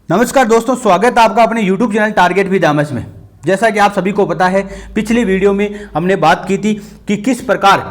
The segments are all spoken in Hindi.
नमस्कार दोस्तों, स्वागत है आपका अपने YouTube channel target with Amas में। जैसा कि आप सभी को पता है, पिछली वीडियो में हमने बात की थी कि किस प्रकार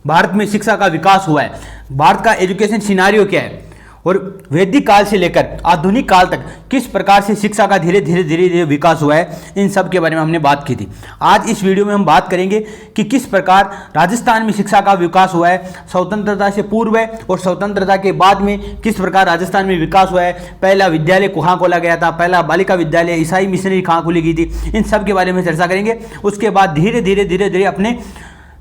भारत में शिक्षा का विकास हुआ है, भारत का एजुकेशन सिनारियो क्या है और वैदिक काल से लेकर आधुनिक काल तक किस प्रकार से शिक्षा का धीरे धीरे विकास हुआ है, इन सब के बारे में हमने बात की थी। आज इस वीडियो में हम बात करेंगे कि किस प्रकार राजस्थान में शिक्षा का विकास हुआ है, स्वतंत्रता से पूर्व और स्वतंत्रता के बाद में किस प्रकार राजस्थान में विकास हुआ है, पहला विद्यालय कहाँ खोला गया था, पहला बालिका विद्यालय ईसाई मिशनरी कहाँ खोली गई थी, इन सब के बारे में चर्चा करेंगे। उसके बाद धीरे धीरे अपने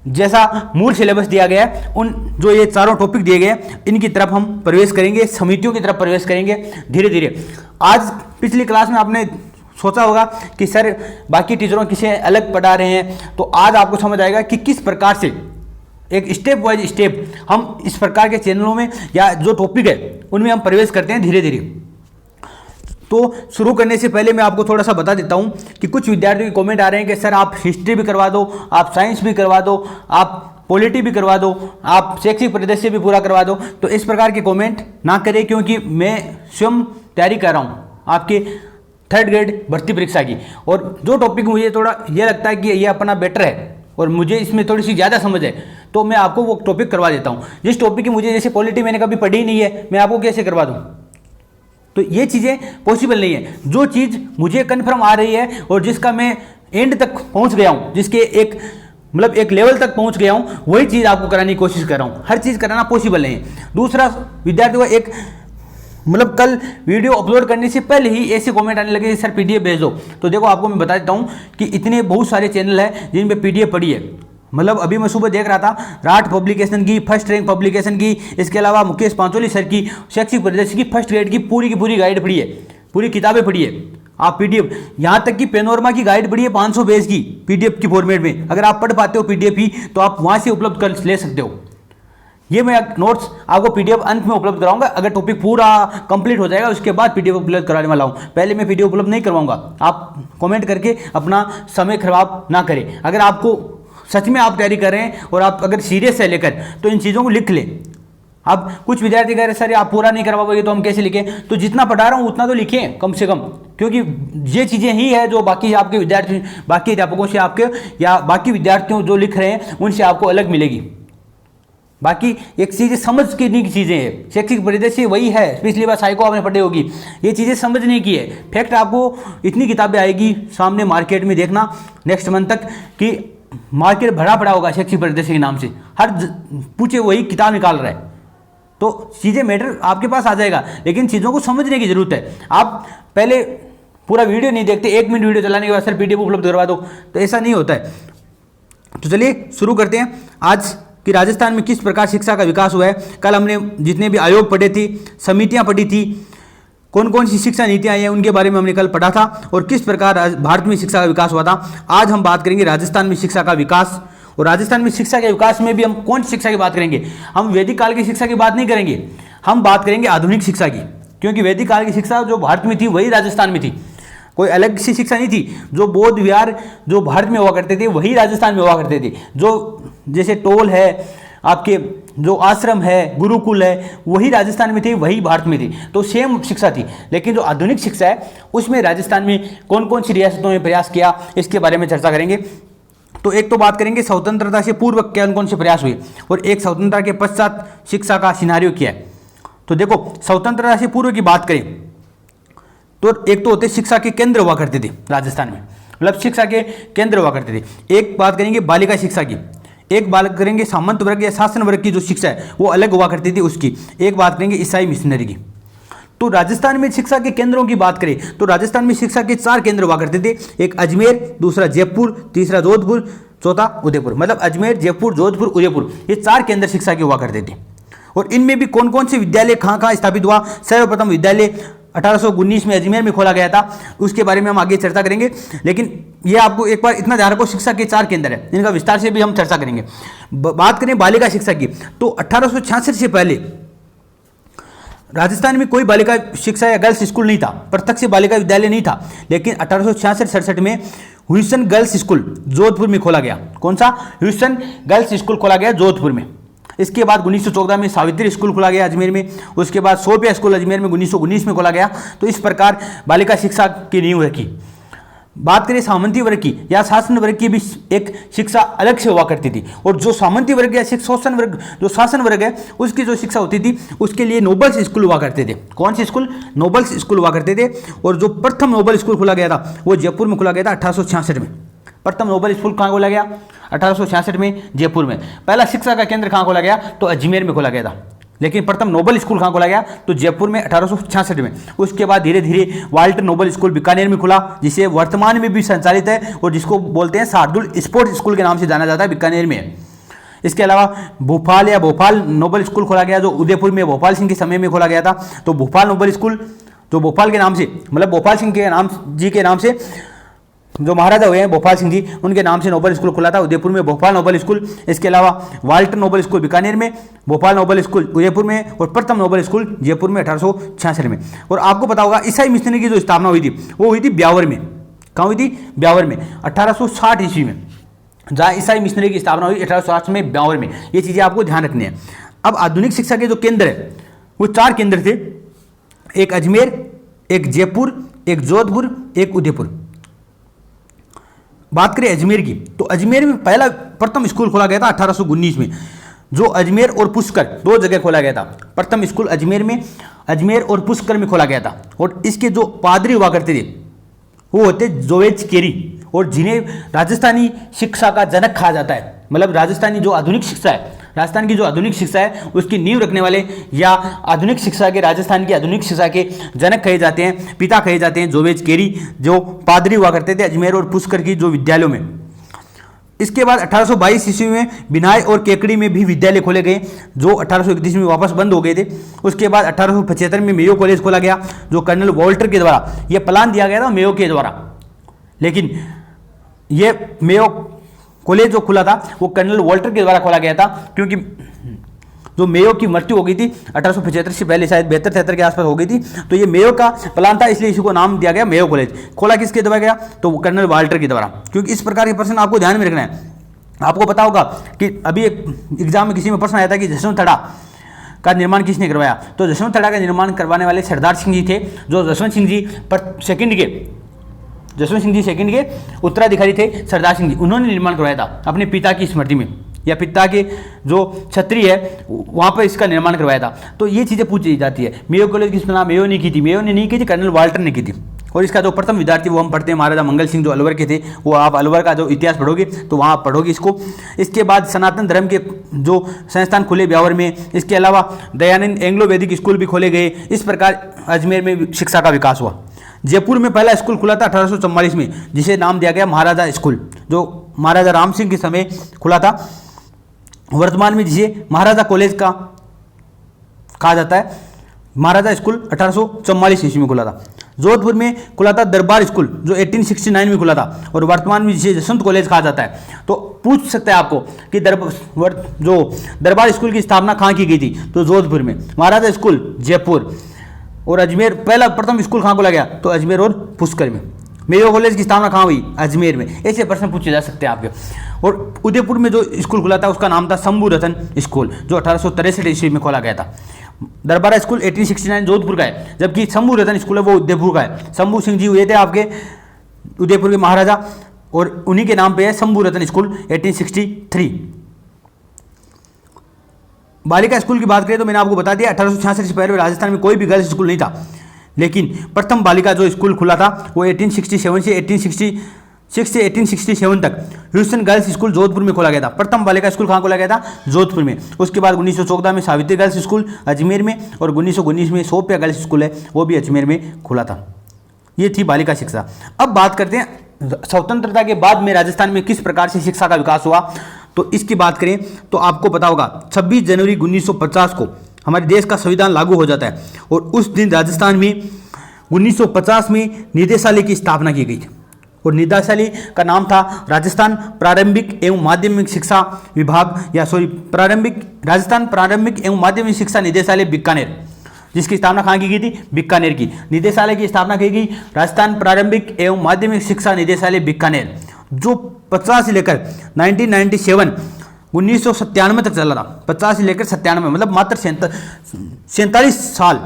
जैसा मूल सिलेबस दिया गया है, उन जो ये चारों टॉपिक दिए गए इनकी तरफ हम प्रवेश करेंगे, समितियों की तरफ प्रवेश करेंगे धीरे धीरे। आज पिछली क्लास में आपने सोचा होगा कि सर बाकी टीचरों किसे अलग पढ़ा रहे हैं, तो आज आपको समझ आएगा कि किस प्रकार से एक स्टेप वाइज स्टेप हम इस प्रकार के चैनलों में या जो टॉपिक है उनमें हम प्रवेश करते हैं धीरे धीरे। तो शुरू करने से पहले मैं आपको थोड़ा सा बता देता हूं कि कुछ विद्यार्थियों के कमेंट आ रहे हैं कि सर आप हिस्ट्री भी करवा दो, आप साइंस भी करवा दो, आप पॉलिटी भी करवा दो, आप शैक्षिक परिदृश्य भी पूरा करवा दो। तो इस प्रकार के कमेंट ना करें, क्योंकि मैं स्वयं तैयारी कर रहा हूँ आपके 3rd ग्रेड भर्ती परीक्षा की, और जो टॉपिक मुझे थोड़ा ये लगता है कि ये अपना बेटर है और मुझे इसमें थोड़ी सी ज़्यादा समझ है, तो मैं आपको वो टॉपिक करवा देता हूँ। जिस टॉपिक की मुझे, जैसे पॉलिटी मैंने कभी पढ़ी नहीं है, मैं आपको कैसे करवा दूँ? तो ये चीज़ें पॉसिबल नहीं है। जो चीज़ मुझे कन्फर्म आ रही है और जिसका मैं एंड तक पहुंच गया हूं, जिसके एक लेवल तक पहुंच गया हूं, वही चीज़ आपको कराने की कोशिश कर रहा हूं। हर चीज़ कराना पॉसिबल नहीं है। दूसरा, विद्यार्थियों को कल वीडियो अपलोड करने से पहले ही ऐसे कमेंट आने लगे सर पीडीएफ भेज दो। तो देखो, आपको मैं बता देता हूं कि इतने बहुत सारे चैनल हैं जिन पे पीडीएफ पड़ी है। अभी मैं सुबह देख रहा था, राठ पब्लिकेशन की, फर्स्ट रैंक पब्लिकेशन की, इसके अलावा मुकेश पांचोली सर की शैक्षिक परिदृश्य की फर्स्ट ग्रेड की पूरी गाइड पढ़ी है, पूरी किताबें पढ़ी है। आप पीडीएफ, यहाँ तक कि पेनोरमा की गाइड पढ़ी है 500 पेज की पीडीएफ की फॉर्मेट में। अगर आप पढ़ पाते हो पीडीएफ ही, तो आप वहाँ से उपलब्ध कर ले सकते हो। ये मैं नोट्स आपको पीडीएफ अंत में उपलब्ध कराऊंगा। अगर टॉपिक पूरा कंप्लीट हो जाएगा उसके बाद पीडीएफ उपलब्ध कराने वाला हूँ। पहले मैं पीडीएफ उपलब्ध नहीं करवाऊंगा। आप कमेंट करके अपना समय खराब ना करें। अगर आपको सच में आप तैयारी कर रहे हैं और आप अगर सीरियस है लेकर, तो इन चीज़ों को लिख लें। अब कुछ विद्यार्थी कह रहे सर आप पूरा नहीं करवा पाओगे तो हम कैसे लिखें? तो जितना पढ़ा रहा हूँ उतना तो लिखें कम से कम, क्योंकि ये चीज़ें ही है जो बाकी आपके विद्यार्थी, बाकी अध्यापकों से आपके या बाकी विद्यार्थियों जो लिख रहे हैं उनसे आपको अलग मिलेगी। बाकी एक चीज़ें समझने की चीज़ें हैं। शैक्षिक परिदृश्य वही है, पिछली बार साइको आपने पढ़ी होगी। ये चीज़ें समझने की है। फैक्ट आपको इतनी किताबें आएगी सामने मार्केट में, देखना नेक्स्ट मंथ तक कि मार्केट भरा पड़ा होगा शैक्षिक परिदृश्य के नाम से, हर पूछे वही किताब निकाल रहा है। तो चीज़ें मैटर आपके पास आ जाएगा, लेकिन चीज़ों को समझने की जरूरत है। आप पहले पूरा वीडियो नहीं देखते, 1 मिनट वीडियो चलाने के बाद सर पीडीएफ उपलब्ध करवा दो, तो ऐसा नहीं होता है। तो चलिए शुरू करते हैं आज कि राजस्थान में किस प्रकार शिक्षा का विकास हुआ है। कल हमने जितने भी आयोग पढ़े थे, समितियाँ पढ़ी थी, कौन कौन सी शिक्षा नीतियाँ आई हैं उनके बारे में हमने कल पढ़ा था, और किस प्रकार भारत में शिक्षा का विकास हुआ था। आज हम बात करेंगे राजस्थान में शिक्षा का विकास। और राजस्थान में शिक्षा के विकास में भी हम कौन सी शिक्षा की बात करेंगे? हम वैदिक काल की शिक्षा की बात नहीं करेंगे, हम बात करेंगे आधुनिक शिक्षा की। क्योंकि वैदिक काल की शिक्षा जो भारत में थी वही राजस्थान में थी, कोई अलग सी शिक्षा नहीं थी। जो बौद्ध विहार जो भारत में हुआ करते थे वही राजस्थान में हुआ करते थे। जो जैसे टोल है, आपके जो आश्रम है, गुरुकुल है, वही राजस्थान में थी, वही भारत में थी। तो सेम शिक्षा थी। लेकिन जो आधुनिक शिक्षा है उसमें राजस्थान में कौन कौन सी रियासतों में प्रयास किया, इसके बारे में चर्चा करेंगे। तो एक तो बात करेंगे स्वतंत्रता से पूर्व कौन कौन से प्रयास हुए, और एक स्वतंत्रता के पश्चात शिक्षा का सिनारियो क्या है। तो देखो, स्वतंत्रता से पूर्व की बात करें तो एक तो होते शिक्षा के केंद्र हुआ करते थे राजस्थान में, शिक्षा के केंद्र हुआ करते थे। एक बात करेंगे बालिका शिक्षा की, एक बात करेंगे सामंत वर्ग या शासन वर्ग की जो शिक्षा है वो अलग हुआ करती थी उसकी, एक बात करेंगे ईसाई मिशनरी की। तो राजस्थान में शिक्षा के केंद्रों की बात करें तो राजस्थान में शिक्षा के 4 केंद्र हुआ करते थे। एक अजमेर, दूसरा जयपुर, तीसरा जोधपुर, चौथा उदयपुर। अजमेर, जयपुर, जोधपुर, उदयपुर, ये 4 केंद्र शिक्षा के हुआ करते थे। और इनमें भी कौन कौन से विद्यालय कहाँ कहाँ स्थापित हुआ। सर्वप्रथम विद्यालय 1819 में अजमेर में खोला गया था, उसके बारे में हम आगे चर्चा करेंगे। लेकिन ये आपको एक बार इतना ध्यान रखो, शिक्षा के 4 केंद्र है, इनका विस्तार से भी हम चर्चा करेंगे। बात करें बालिका शिक्षा की तो 1866 से पहले राजस्थान में कोई बालिका शिक्षा या गर्ल्स स्कूल नहीं था, प्रत्यक्ष बालिका विद्यालय नहीं था। लेकिन 1866-67 में ह्यूस्टन गर्ल्स स्कूल जोधपुर में खोला गया। कौन सा? ह्यूस्टन गर्ल्स स्कूल खोला गया जोधपुर में। इसके बाद 1914 में सावित्री स्कूल खोला गया अजमेर में। उसके बाद सोफिया स्कूल अजमेर में 1919 में खोला गया। तो इस प्रकार बालिका शिक्षा की नींव रखी। बात करें सामंती वर्ग की या शासन वर्ग की, भी एक शिक्षा अलग से हुआ करती थी। और जो सामंती वर्ग या शोषण वर्ग, जो शासन वर्ग है, उसकी जो शिक्षा होती थी उसके लिए नोबल्स स्कूल हुआ करते थे। कौन से स्कूल? नोबल्स स्कूल हुआ करते थे। और जो प्रथम नोबल स्कूल खोला गया था वो जयपुर में खोला गया था 1866 में। प्रथम नोबल स्कूल कहाँ खोला गया? 1866 में जयपुर में। पहला शिक्षा का केंद्र कहाँ खोला गया? तो अजमेर में खोला गया था। लेकिन प्रथम नोबल स्कूल कहाँ खोला गया? तो जयपुर में 1866 में। उसके बाद धीरे धीरे वाल्टर नोबल स्कूल बीकानेर में खुला, जिसे वर्तमान में भी संचालित है और जिसको बोलते हैं शार्दुल स्पोर्ट्स स्कूल के नाम से जाना जाता है, बीकानेर में। इसके अलावा भोपाल नोबल स्कूल खोला गया, जो उदयपुर में भोपाल सिंह के समय में खोला गया था। तो भोपाल नोबल स्कूल जो भोपाल के नाम से, मतलब भोपाल सिंह के नाम से जो महाराजा हुए हैं भोपाल सिंह जी, उनके नाम से नोबल स्कूल खुला था उदयपुर में, भोपाल नोबल स्कूल। इसके अलावा वाल्टर नोबल स्कूल बीकानेर में, भोपाल नोबल स्कूल उदयपुर में और प्रथम नोबल स्कूल जयपुर में 1866 में। और आपको पता होगा ईसाई मिशनरी की जो स्थापना हुई थी वो हुई थी ब्यावर में। कहाँ हुई थी? ब्यावर में, 1860 ईस्वी में। जहाँ ईसाई मिशनरी की स्थापना हुई 1860 में ब्यावर में। ये चीज़ें आपको ध्यान रखनी है। अब आधुनिक शिक्षा के जो केंद्र है वो 4 केंद्र थे, एक अजमेर, एक जयपुर, एक जोधपुर, एक उदयपुर। बात करें अजमेर की, तो अजमेर में पहला प्रथम स्कूल खोला गया था 1819 में, जो अजमेर और पुष्कर 2 जगह खोला गया था। प्रथम स्कूल अजमेर और पुष्कर में खोला गया था। और इसके जो पादरी हुआ करते थे वो होते जोवेज केरी, और जिन्हें राजस्थानी शिक्षा का जनक कहा जाता है। मतलब राजस्थान की जो आधुनिक शिक्षा है उसकी नींव रखने वाले या आधुनिक शिक्षा के, राजस्थान की आधुनिक शिक्षा के जनक कहे जाते हैं, पिता कहे जाते हैं जोवेज केरी, जो पादरी हुआ करते थे अजमेर और पुष्कर की जो विद्यालयों में। इसके बाद 1822 ईस्वी में बिनाई और केकड़ी में भी विद्यालय खोले गए, जो 1831 में वापस बंद हो गए थे। उसके बाद 1875 में मेयो कॉलेज खोला गया, जो कर्नल वॉल्टर के द्वारा यह प्लान दिया गया था, मेयो के द्वारा। लेकिन ये मेयो कॉलेज जो खुला था वो कर्नल वॉल्टर के द्वारा खोला गया था, क्योंकि जो मेयो की मृत्यु हो गई थी 1875 से पहले, शायद 72-73 के आसपास हो गई थी। तो ये मेयो का प्लान था, इसलिए इसी को नाम दिया गया मेयो कॉलेज। खोला किसके द्वारा गया? तो कर्नल वॉल्टर के द्वारा। क्योंकि इस प्रकार के प्रश्न आपको ध्यान में रखना है। आपको पता होगा कि अभी एक एग्जाम में किसी में प्रश्न आया था कि जसवंत का निर्माण किसने करवाया? तो जसवंत का निर्माण करवाने वाले सरदार सिंह जी थे, जो जसवंत सिंह जी सेकंड के उत्तराधिकारी थे। सरदार सिंह जी, उन्होंने निर्माण करवाया था अपने पिता की स्मृति में, या पिता के जो छत्री है वहाँ पर इसका निर्माण करवाया था। तो ये चीज़ें पूछी जाती है। मेयो कॉलेज की स्थापना मेयो ने की थी, कर्नल वॉल्टर ने की थी। और इसका जो प्रथम विद्यार्थी वो हम पढ़ते हैं महाराजा मंगल सिंह, जो अलवर के थे। वो आप अलवर का जो इतिहास पढ़ोगे तो वहाँ आप पढ़ोगे इसको। इसके बाद सनातन धर्म के जो संस्थान खुले ब्यावर में। इसके अलावा दयानंद एंग्लो वैदिक स्कूल भी खोले गए। इस प्रकार अजमेर में शिक्षा का विकास हुआ। जयपुर में पहला स्कूल खुला था 1844 में, जिसे नाम दिया गया महाराजा स्कूल, जो महाराजा राम सिंह के समय खुला था। वर्तमान में जिसे महाराजा कॉलेज का कहा जाता है। महाराजा स्कूल 1844 ईस्वी में खुला था। जोधपुर में खुला था दरबार स्कूल, जो 1869 में खुला था, और वर्तमान में जिसे जसवंत कॉलेज कहा जाता है। तो पूछ सकते हैं आपको कि दरबार स्कूल की स्थापना कहाँ की गई थी? तो जोधपुर में। महाराजा स्कूल जयपुर, और अजमेर पहला प्रथम स्कूल कहाँ खोला गया? तो अजमेर और पुष्कर में। मेयो कॉलेज की स्थापना कहाँ हुई? अजमेर में। ऐसे प्रश्न पूछे जा सकते हैं आपके। और उदयपुर में जो स्कूल खुला था उसका नाम था शंभू रतन स्कूल, जो 1863 ईस्वी में खोला गया था। दरबार स्कूल 1869 जोधपुर का है, जबकि शंभू रतन स्कूल है वो उदयपुर का है। शंभू सिंह जी हुए थे आपके उदयपुर के महाराजा, और उन्हीं के नाम पे है शंभू रतन स्कूल 1863। बालिका स्कूल की बात करें तो मैंने आपको बता दिया 1866 से पहले राजस्थान में कोई भी गर्ल्स स्कूल नहीं था। लेकिन प्रथम बालिका जो स्कूल खुला था वो 1867 से 1867 तक ह्यूस्टन गर्ल्स स्कूल जोधपुर में खोला गया था। प्रथम बालिका स्कूल कहाँ खोला गया था? जोधपुर में। उसके बाद 1914 में सावित्री गर्ल्स स्कूल अजमेर में, और 1919 में सोफिया गर्ल्स स्कूल है वो भी अजमेर में खुला था। ये थी बालिका शिक्षा। अब बात करते हैं स्वतंत्रता के बाद में राजस्थान में किस प्रकार से शिक्षा का विकास हुआ। तो इसकी बात करें तो आपको पता होगा 26 जनवरी 1950 को हमारे देश का संविधान लागू हो जाता है, और उस दिन राजस्थान में 1950 में निदेशालय की स्थापना की गई थी। और निदेशालय का नाम था राजस्थान प्रारंभिक एवं माध्यमिक शिक्षा विभाग, राजस्थान प्रारंभिक एवं माध्यमिक शिक्षा निदेशालय बीकानेर, जिसकी स्थापना कहाँ की गई थी? बीकानेर की। निदेशालय की स्थापना की गई राजस्थान प्रारंभिक एवं माध्यमिक शिक्षा निदेशालय बीकानेर, जो 50 से लेकर 1997 1997 तक चला था, 50 से लेकर 97, मतलब मात्र 47 साल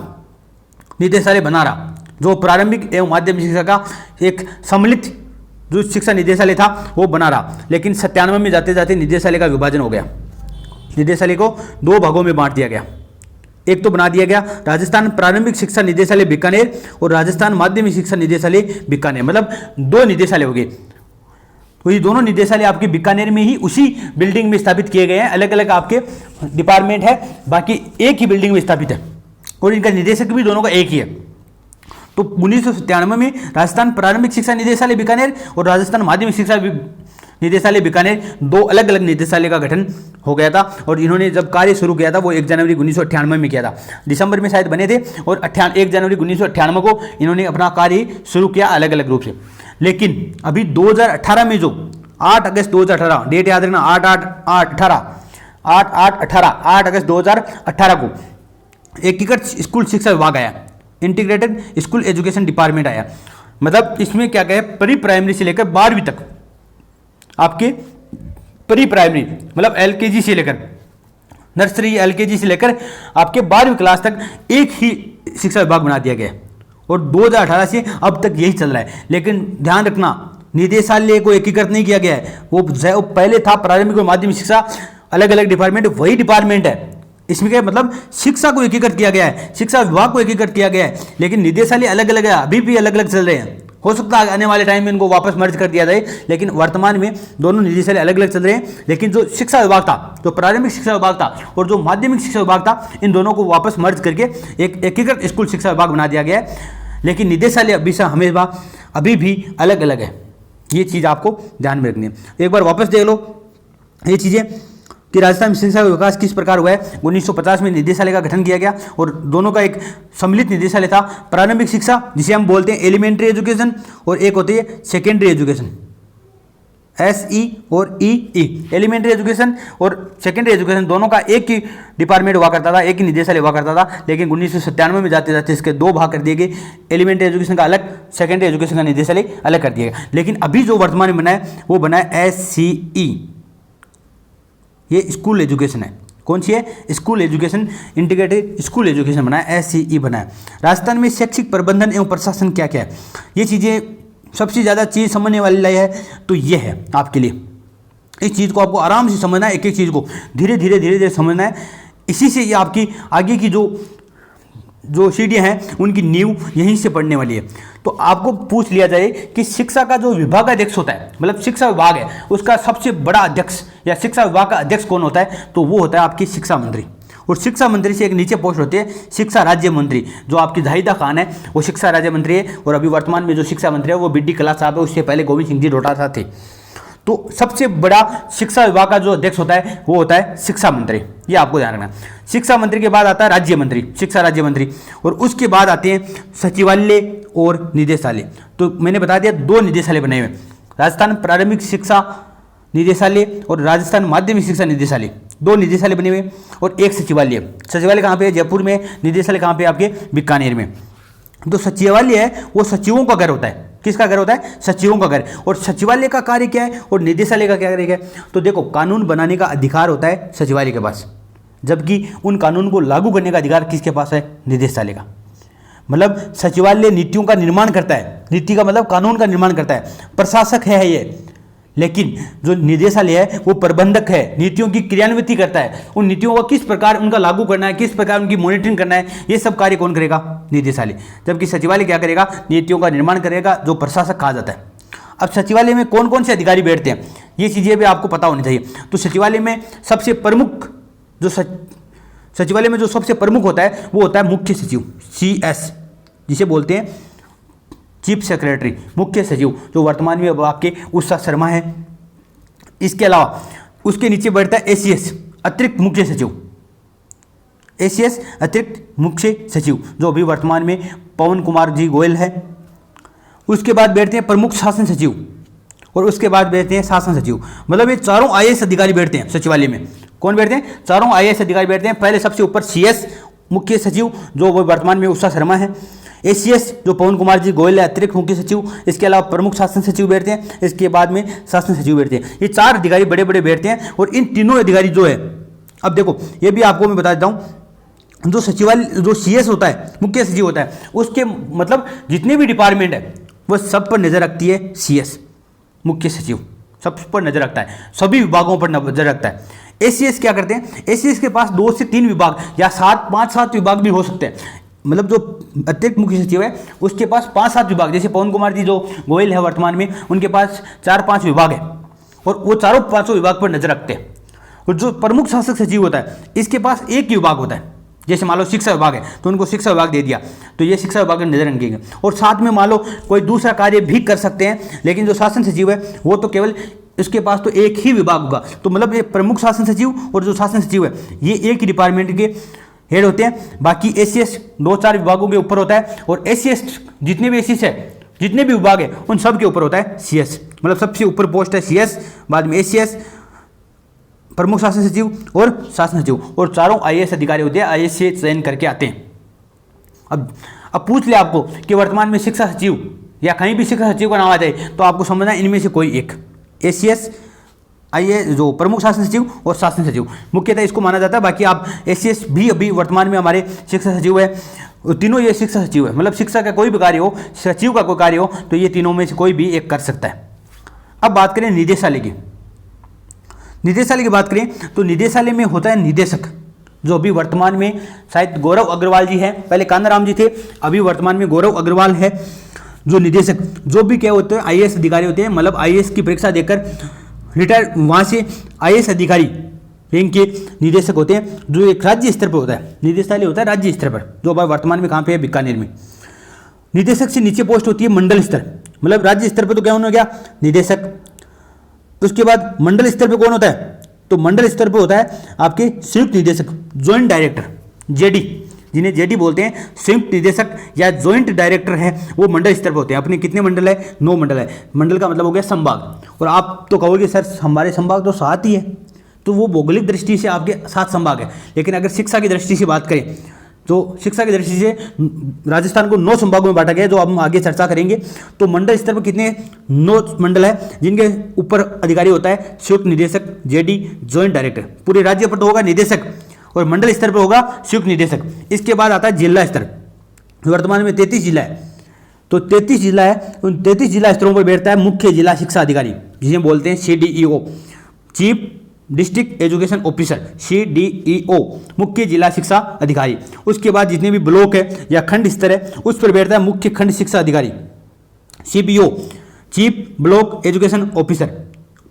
निदेशालय बना रहा, जो प्रारंभिक एवं माध्यमिक शिक्षा का एक सम्मिलित जो शिक्षा निदेशालय था वो बना रहा। लेकिन 97 में जाते जाते निदेशालय का विभाजन हो गया, निदेशालय को 2 भागों में बांट दिया गया। एक तो बना दिया गया राजस्थान प्रारंभिक शिक्षा निदेशालय बीकानेर और राजस्थान माध्यमिक शिक्षा निदेशालय बीकानेर, मतलब 2 निदेशालय हो गए। तो ये दोनों निदेशालय आपके बीकानेर में ही उसी बिल्डिंग में स्थापित किए गए हैं, अलग अलग आपके डिपार्टमेंट है, बाकी एक ही बिल्डिंग में स्थापित है और इनका निदेशक भी दोनों का एक ही है। तो 1997 में राजस्थान प्रारंभिक शिक्षा निदेशालय बीकानेर और राजस्थान माध्यमिक शिक्षा निदेशालय बीकानेर 2 अलग अलग निदेशालय का गठन हो गया था। और इन्होंने जब कार्य शुरू किया था वो 1 जनवरी 1998 में किया था, दिसंबर में शायद बने थे, और 1 जनवरी 1998 को इन्होंने अपना कार्य शुरू किया अलग अलग रूप से। लेकिन अभी 2018 में जो 8 अगस्त 2018, डेट याद रखना, 8 अगस्त 2018 को एकीकृत स्कूल शिक्षा विभाग आया, इंटीग्रेटेड स्कूल एजुकेशन डिपार्टमेंट आया। मतलब इसमें क्या कहे, प्री प्राइमरी से लेकर 12वीं तक आपके प्री प्राइमरी मतलब एलकेजी से लेकर नर्सरी एलकेजी से लेकर आपके 12वीं क्लास तक एक ही शिक्षा विभाग बना दिया गया और 2018 से अब तक यही चल रहा है। लेकिन ध्यान रखना, निदेशालय को एकीकृत नहीं किया गया है, वो पहले था प्रारंभिक और माध्यमिक शिक्षा अलग अलग डिपार्टमेंट, वही डिपार्टमेंट है। इसमें क्या मतलब शिक्षा को एकीकृत किया गया है, शिक्षा विभाग को एकीकृत किया गया है, लेकिन निदेशालय अलग अलग है, अभी भी अलग अलग चल रहे हैं। हो सकता है आने वाले टाइम में इनको वापस मर्ज कर दिया जाए, लेकिन वर्तमान में दोनों निदेशालय अलग अलग चल रहे हैं। लेकिन जो शिक्षा विभाग था, जो प्रारंभिक शिक्षा विभाग था और जो माध्यमिक शिक्षा विभाग था, इन दोनों को वापस मर्ज करके एक एकीकृत स्कूल शिक्षा विभाग बना दिया गया है। लेकिन निदेशालय हमेशा अभी भी अलग अलग है, ये चीज़ आपको ध्यान में रखनी है। एक बार वापस देख लो ये चीज़ें कि राजस्थान में शिक्षा का विकास किस प्रकार हुआ है। 1950 में निदेशालय का गठन किया गया और दोनों का एक सम्मिलित निदेशालय था। प्रारंभिक शिक्षा जिसे हम बोलते हैं एलिमेंट्री एजुकेशन, और एक होती है सेकेंडरी एजुकेशन, SE और EE, एलिमेंट्री एजुकेशन और सेकेंडरी एजुकेशन दोनों का एक ही डिपार्टमेंट हुआ करता था, एक ही निदेशालय हुआ करता था। लेकिन 1997 में जाते जाते इसके 2 भाग कर दिए गए, एलिमेंट्री एजुकेशन का अलग, सेकेंडरी एजुकेशन का निदेशालय अलग कर दिया गया। लेकिन अभी जो वर्तमान में बना है वो बना है SCE, ये स्कूल एजुकेशन है। कौन सी है? School education, integrated school education बना है, SCE बना है। राजस्थान में शैक्षिक प्रबंधन एवं प्रशासन क्या क्या है, ये चीज़ें सबसे ज़्यादा चीज़ समझने वाली लाई है तो ये है आपके लिए। इस चीज़ को आपको आराम से समझना है, एक एक चीज़ को धीरे धीरे समझना है। इसी से ये आपकी आगे की जो सीढ़ियाँ हैं उनकी नींव यहीं से पढ़ने वाली है। तो आपको पूछ लिया जाए कि शिक्षा का जो विभाग अध्यक्ष होता है, मतलब शिक्षा विभाग है, उसका सबसे बड़ा अध्यक्ष या शिक्षा विभाग का अध्यक्ष कौन होता है, तो वो होता है आपकी शिक्षा मंत्री। और शिक्षा मंत्री से एक नीचे पोस्ट होती है शिक्षा राज्य मंत्री, जो आपकी जाहिदा खान है वो शिक्षा राज्य मंत्री है। और अभी वर्तमान में जो शिक्षा मंत्री है वो BD कला साहब है, उससे पहले गोविंद सिंह जी डोटासरा थे। तो सबसे बड़ा शिक्षा विभाग का जो अध्यक्ष होता है वो होता है शिक्षा मंत्री, ये आपको ध्यान रखना। शिक्षा मंत्री के बाद आता है राज्य मंत्री, शिक्षा राज्य मंत्री, और उसके बाद आते हैं सचिवालय और निदेशालय। तो मैंने बता दिया 2 निदेशालय बने हुए, राजस्थान प्रारंभिक शिक्षा निदेशालय और राजस्थान माध्यमिक शिक्षा निदेशालय, 2 निदेशालय बने हुए और एक सचिवालय। सचिवालय कहाँ पे है? जयपुर में। निदेशालय कहाँ पे? आपके बीकानेर में। तो सचिवालय है वो सचिवों का घर होता है। किसका घर होता है? सचिवों का घर। और सचिवालय का कार्य क्या है और निदेशालय का क्या कार्य है? तो देखो, कानून बनाने का अधिकार होता है सचिवालय के पास, जबकि उन कानून को लागू करने का अधिकार किसके पास है? निदेशालय का। मतलब सचिवालय नीतियों का निर्माण करता है, नीति का मतलब कानून का निर्माण करता है, प्रशासक है ये। लेकिन जो निदेशालय है वो प्रबंधक है, नीतियों की क्रियान्विति करता है। उन नीतियों का किस प्रकार उनका लागू करना है, किस प्रकार उनकी मॉनिटरिंग करना है, ये सब कार्य कौन करेगा? निदेशालय। जबकि सचिवालय क्या करेगा? नीतियों का निर्माण करेगा, जो प्रशासक कहा जाता है। अब सचिवालय में कौन कौन से अधिकारी बैठते हैं, ये चीज़ें भी आपको पता होनी चाहिए। तो सचिवालय में सबसे प्रमुख सचिवालय में जो सबसे प्रमुख होता है वो होता है मुख्य सचिव, CS, जिसे बोलते हैं चीफ सेक्रेटरी, मुख्य सचिव, जो वर्तमान में अब आपके उषा शर्मा है। इसके अलावा उसके नीचे बैठता है ACS, अतिरिक्त मुख्य सचिव, ACS अतिरिक्त मुख्य सचिव, जो अभी वर्तमान में पवन कुमार जी गोयल है। उसके बाद बैठते हैं प्रमुख शासन सचिव और उसके बाद बैठते हैं शासन सचिव। मतलब ये चारों IAS अधिकारी बैठते हैं सचिवालय में। कौन बैठते हैं? चारों IAS अधिकारी बैठते हैं। पहले सबसे ऊपर CS मुख्य सचिव, जो वो वर्तमान में उषा शर्मा है। एसीएस जो पवन कुमार जी गोयल है, अतिरिक्त मुख्य सचिव, इसके अलावा प्रमुख शासन सचिव बैठते हैं, इसके बाद में शासन सचिव बैठते हैं। ये 4 अधिकारी बड़े बड़े बैठते हैं और इन तीनों अधिकारी जो है, अब देखो ये भी आपको मैं बता देता हूँ, जो सचिवालय जो सीएस होता है, मुख्य सचिव होता है, उसके मतलब जितने भी डिपार्टमेंट है वो सब पर नजर रखती है सीएस, मुख्य सचिव सब पर नजर रखता है, सभी विभागों पर नजर रखता है। एसीएस क्या करते हैं, एसीएस के पास 2 से 3 विभाग या 5-7 विभाग भी हो सकते हैं, मतलब जो अतिरिक्त मुख्य सचिव है उसके पास 5-7 विभाग, जैसे पवन कुमार जी जो गोयल है वर्तमान में, उनके पास 4-5 विभाग है और वो चारों 5 विभाग पर नजर रखते हैं। और जो प्रमुख शासक सचिव होता है इसके पास एक ही विभाग होता है, जैसे मान लो शिक्षा विभाग है तो उनको शिक्षा विभाग दे दिया, तो ये शिक्षा विभाग पर नजर रखेंगे। और साथ में मान लो कोई दूसरा कार्य भी कर सकते हैं, लेकिन जो शासन सचिव है वो तो केवल इसके पास तो एक ही विभाग होगा, तो मतलब ये प्रमुख शासन सचिव और जो शासन सचिव है ये एक ही डिपार्टमेंट के हेड होते हैं। बाकी एसीएस 2-4 विभागों के ऊपर होता है और एसीएस जितने भी एसीएस है, जितने भी विभाग है उन सब के ऊपर होता है सीएस, मतलब सबसे ऊपर पोस्ट है सीएस, बाद में एसीएस, प्रमुख शासन सचिव और शासन सचिव, और चारों आईएएस अधिकारी होते हैं, आईएएस से चयन करके आते हैं। अब पूछ ले आपको कि वर्तमान में शिक्षा सचिव या कहीं भी शिक्षा सचिव का नाम आ जाए तो आपको समझना इनमें से कोई एक, एसीएस, आईएएस जो प्रमुख शासन सचिव और शासन सचिव मुख्यतः इसको माना जाता है। बाकी आप एसीएस भी अभी वर्तमान में हमारे शिक्षा सचिव है, तीनों ये शिक्षा सचिव है, मतलब शिक्षा का कोई भी कार्य हो, सचिव का कोई कार्य हो तो ये तीनों में से कोई भी एक कर सकता है। अब बात करें निदेशालय की, निदेशालय की बात करें तो निदेशालय में होता है निदेशक, जो अभी वर्तमान में शायद गौरव अग्रवाल जी हैं, पहले कान्हाराम जी थे, अभी वर्तमान में गौरव अग्रवाल है जो निदेशक, जो भी क्या होते हैं आईएएस अधिकारी होते हैं, मतलब आईएएस की परीक्षा देकर रिटायर वहाँ से आईएएस अधिकारी रैंक के निदेशक होते हैं, जो एक राज्य स्तर पर होता है। निदेशालय होता है राज्य स्तर पर, जो अब वर्तमान में कहाँ पे है, बीकानेर में। निदेशक से नीचे पोस्ट होती है मंडल स्तर, मतलब राज्य स्तर पर तो क्या हो गया निदेशक, उसके बाद मंडल स्तर पे कौन होता है, तो मंडल स्तर पे होता है आपके संयुक्त निदेशक, ज्वाइंट डायरेक्टर, जेडी, जिन्हें जेडी बोलते हैं, संयुक्त निदेशक या ज्वाइंट डायरेक्टर है, वो मंडल स्तर पे होते हैं। अपने कितने मंडल है, 9 मंडल है, मंडल का मतलब हो गया संभाग। और आप तो कहोगे सर हमारे संभाग तो 7 ही है, तो वो भौगोलिक दृष्टि से आपके 7 संभाग है, लेकिन अगर शिक्षा की दृष्टि से बात करें तो शिक्षा की दृष्टि से राजस्थान को 9 संभागों में बांटा गया है, जो हम आगे चर्चा करेंगे। तो मंडल स्तर पर कितने 9 मंडल है, जिनके ऊपर अधिकारी होता है संयुक्त निदेशक, जेडी, ज्वाइंट डायरेक्टर। पूरे राज्य पर तो होगा निदेशक और मंडल स्तर पर होगा संयुक्त निदेशक। इसके बाद आता है जिला स्तर, वर्तमान में 33 जिला है, तो 33 जिला है, उन 33 जिला स्तरों पर बैठता है मुख्य जिला शिक्षा अधिकारी, जिसे बोलते हैं CDEO, chief district education officer, CDEO, मुख्य जिला शिक्षा अधिकारी। उसके बाद जितने भी ब्लॉक है या खंड स्तर है उस पर बैठता है मुख्य खंड शिक्षा अधिकारी, CBO, chief block education officer,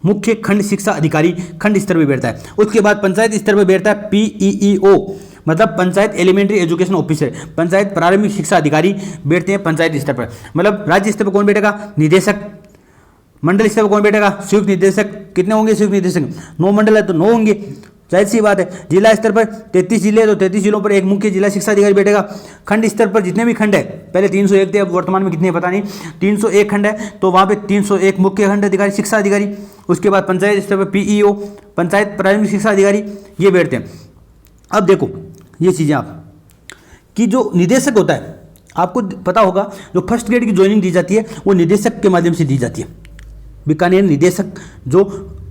मुख्य खंड शिक्षा अधिकारी खंड स्तर पर बैठता है। उसके बाद पंचायत स्तर पर बैठता है PEEO, मतलब panchayat elementary education officer, panchayat प्रारंभिक शिक्षा अधिकारी बैठते हैं पंचायत स्तर पर। मतलब राज्य स्तर पर कौन बैठेगा, निदेशक, मंडल स्तर पर कौन बैठेगा, संयुक्त निदेशक। कितने होंगे संयुक्त निदेशक, 9 मंडल है तो 9 होंगे, जाहिर सी बात है। जिला स्तर पर 33 जिले, तो 33 जिलों पर एक मुख्य जिला शिक्षा अधिकारी बैठेगा। खंड स्तर पर जितने भी खंड है, पहले 301 थे, अब वर्तमान में कितने पता नहीं, 301 खंड है, तो वहाँ पे 301 मुख्य खंड अधिकारी शिक्षा अधिकारी। उसके बाद पंचायत स्तर पर PEO, पंचायत प्रारंभिक शिक्षा अधिकारी, ये बैठते हैं। अब देखो ये चीज़ें आप कि जो निदेशक होता है, आपको पता होगा जो फर्स्ट ग्रेड की ज्वाइनिंग दी जाती है वो निदेशक के माध्यम से दी जाती है। बीकानेर निदेशक जो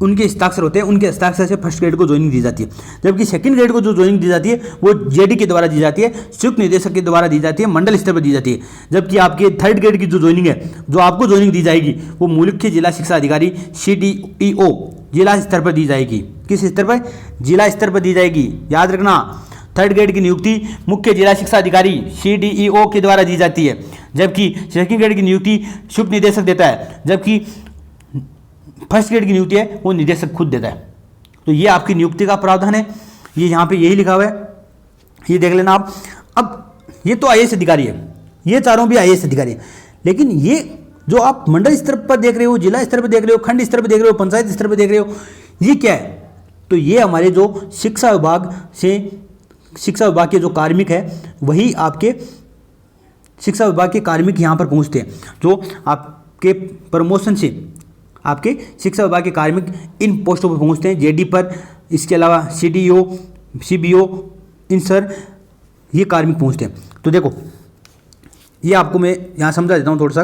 उनके हस्ताक्षर होते हैं, उनके हस्ताक्षर से फर्स्ट ग्रेड को ज्वाइनिंग दी जाती है, जबकि सेकंड ग्रेड को जो ज्वाइनिंग दी जाती है वो जेडी के द्वारा दी जाती है, संयुक्त निदेशक के द्वारा दी जाती है, मंडल स्तर पर दी जाती है। जबकि आपके थर्ड ग्रेड की जो ज्वाइनिंग है, जो आपको ज्वाइनिंग दी जाएगी वो मुख्य जिला शिक्षा अधिकारी CDEO जिला स्तर पर दी जाएगी। किस स्तर पर, जिला स्तर पर दी जाएगी, याद रखना। थर्ड ग्रेड की नियुक्ति मुख्य जिला शिक्षा अधिकारी CDEO के द्वारा दी जाती है, जबकि सेकंड ग्रेड की नियुक्ति संयुक्त निदेशक देता है, जबकि फर्स्ट ग्रेड की नियुक्ति है वो निदेशक खुद देता है। तो ये आपकी नियुक्ति का प्रावधान है, ये यहाँ पे यही लिखा हुआ है, ये देख लेना आप। अब ये तो आईएएस अधिकारी है, ये चारों भी आईएएस अधिकारी है, लेकिन ये जो आप मंडल स्तर पर देख रहे हो, जिला स्तर पर देख रहे हो, खंड स्तर पर देख रहे हो, पंचायत स्तर पर देख रहे हो, ये क्या है, तो ये हमारे जो शिक्षा विभाग से, शिक्षा विभाग के जो कार्मिक है वही आपके शिक्षा विभाग के कार्मिक यहाँ पर पहुँचते हैं, जो आपके प्रमोशन से आपके शिक्षा विभाग के कार्मिक इन पोस्टों पर पहुंचते हैं, जेडी पर, इसके अलावा CDEO, CBO, इन सर ये कार्मिक पहुंचते हैं। तो देखो ये आपको मैं यहाँ समझा देता हूँ थोड़ा सा।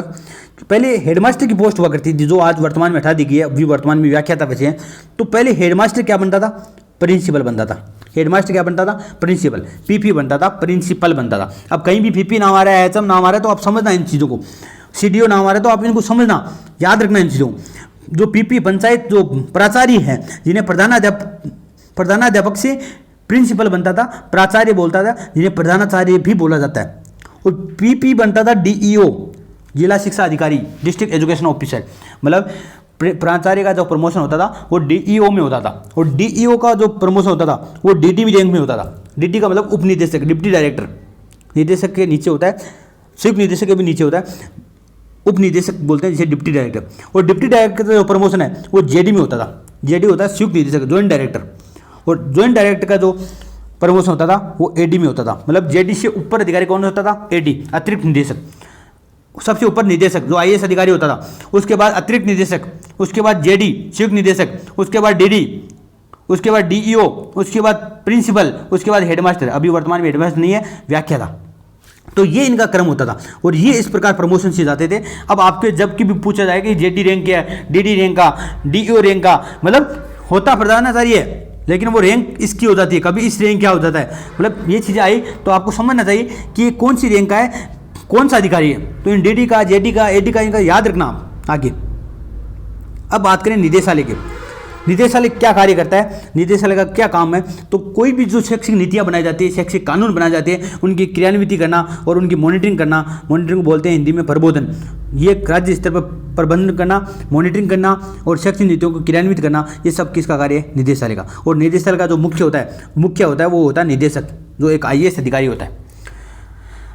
पहले हेडमास्टर की पोस्ट हुआ करती थी, जो आज वर्तमान में हटा दी गई है, अभी वर्तमान में व्याख्याता बचे हैं। तो पहले हेडमास्टर क्या बनता था, प्रिंसिपल बनता था। हेडमास्टर क्या बनता था, प्रिंसिपल। पीपी बनता था, प्रिंसिपल बनता था। अब कहीं भी पीपी नाम आ रहा है, एचएम नाम आ रहा है, तो आप समझना इन चीज़ों को। सीडीओ नाम आ रहा है तो आप इनको समझना, याद रखना इन चीज़ों को। जो पीपी पंचायत जो प्राचार्य हैं, जिन्हें प्रधानाध्यापक से प्रिंसिपल बनता था, प्राचार्य बोलता था, जिन्हें प्रधानाचार्य भी बोला जाता है। और पीपी बनता था डीईओ, जिला शिक्षा अधिकारी, डिस्ट्रिक्ट एजुकेशन ऑफिसर। मतलब प्राचार्य का जो प्रमोशन होता था वो डीईओ में होता था, और डीईओ का जो प्रमोशन होता था वो डीडी रैंक में होता था। डीडी का मतलब उप निदेशक, डिप्टी डायरेक्टर। निदेशक के नीचे होता है, संयुक्त निदेशक के भी नीचे होता है उप निदेशक बोलते हैं, जिसे डिप्टी डायरेक्टर। और डिप्टी डायरेक्टर का जो प्रमोशन है वो जेडी में होता था। जेडी होता है संयुक्त निदेशक, ज्वाइंट डायरेक्टर। और ज्वाइंट डायरेक्टर का जो प्रमोशन होता था वो एडी में होता था। मतलब जेडी से ऊपर अधिकारी कौन होता था, एडी, अतिरिक्त निदेशक। सबसे ऊपर निदेशक जो आईएएस अधिकारी होता था, उसके बाद अतिरिक्त निदेशक, उसके बाद जेडी संयुक्त निदेशक, उसके बाद डीडी, उसके बाद डीईओ, उसके बाद प्रिंसिपल, उसके बाद हेडमास्टर। अभी वर्तमान में हेडमास्टर नहीं है, व्याख्याता। तो ये इनका क्रम होता था, और ये इस प्रकार प्रमोशन से जाते थे। अब आपके जब की भी पूछा जाए कि जेडी रैंक क्या है, डीडी रैंक का, डीईओ रैंक का, मतलब होता प्रधानाचार्य है, लेकिन वो रैंक इसकी हो जाती है, कभी इस रैंक क्या हो जाता है। मतलब ये चीज़ें आई तो आपको समझना चाहिए कि ये कौन सी रैंक का है, कौन सा अधिकारी है। तो इन डीडी का, जेडी का, एडी का, इनका याद रखना आप आगे। अब बात करें निदेशालय की। निदेशालय क्या कार्य करता है, निदेशालय का क्या काम है। तो कोई भी जो शैक्षिक नीतियाँ बनाई जाती है, शैक्षिक कानून बनाए जाते हैं, उनकी क्रियान्विति करना और उनकी मॉनिटरिंग करना, मॉनिटरिंग बोलते हैं हिंदी में प्रबोधन। ये राज्य स्तर पर प्रबंधन करना, मॉनिटरिंग करना और शैक्षिक नीतियों को क्रियान्वित करना, ये सब किसका कार्य है, निदेशालय का। और निदेशालय का जो मुख्य होता है वो होता है निदेशक, जो एक आईएएस अधिकारी होता है।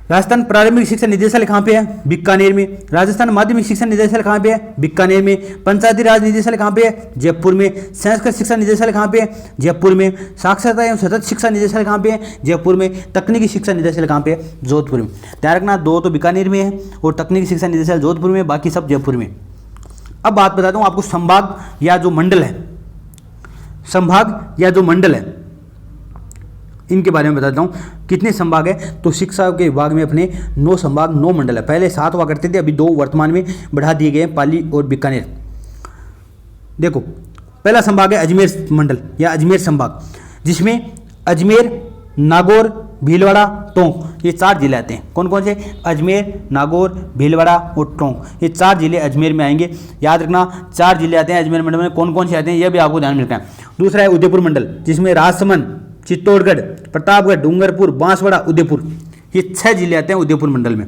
राजस्थान प्रारंभिक शिक्षा निदेशालय कहाँ पे है, बीकानेर में। राजस्थान माध्यमिक शिक्षा निदेशालय कहाँ पे है, बीकानेर में। पंचायती राज निदेशालय कहाँ पे है, जयपुर में। संस्कृत शिक्षा निदेशालय कहाँ पे है, जयपुर में। साक्षरता एवं सतत शिक्षा निदेशालय कहाँ पे है, जयपुर में। तकनीकी शिक्षा निदेशालय कहाँ पे है, जोधपुर में। ध्यान रखना, 2 तो बीकानेर में है और तकनीकी शिक्षा निदेशालय जोधपुर में, बाकी सब जयपुर में। अब बात बताता हूँ आपको संभाग या जो मंडल है, संभाग या जो मंडल है, इनके बारे में बताता हूँ। कितने संभाग है, तो शिक्षा के विभाग में अपने 9 संभाग 9 मंडल है। पहले 7 हुआ करते थे, अभी 2 वर्तमान में बढ़ा दिए गए हैं, पाली और बीकानेर। देखो, पहला संभाग है अजमेर मंडल या अजमेर संभाग, जिसमें अजमेर, नागौर, भीलवाड़ा, टोंक, ये 4 जिले आते हैं। कौन कौन से, अजमेर, नागौर, भीलवाड़ा और टोंक, ये 4 जिले अजमेर में आएंगे। याद रखना, 4 जिले आते हैं अजमेर मंडल में। कौन कौन से आते हैं यह भी आपको ध्यान में रखना है। दूसरा है उदयपुर मंडल, जिसमें राजसमंद, चित्तौड़गढ़, प्रतापगढ़, डूंगरपुर, बांसवाड़ा, उदयपुर, ये 6 जिले आते हैं उदयपुर मंडल में।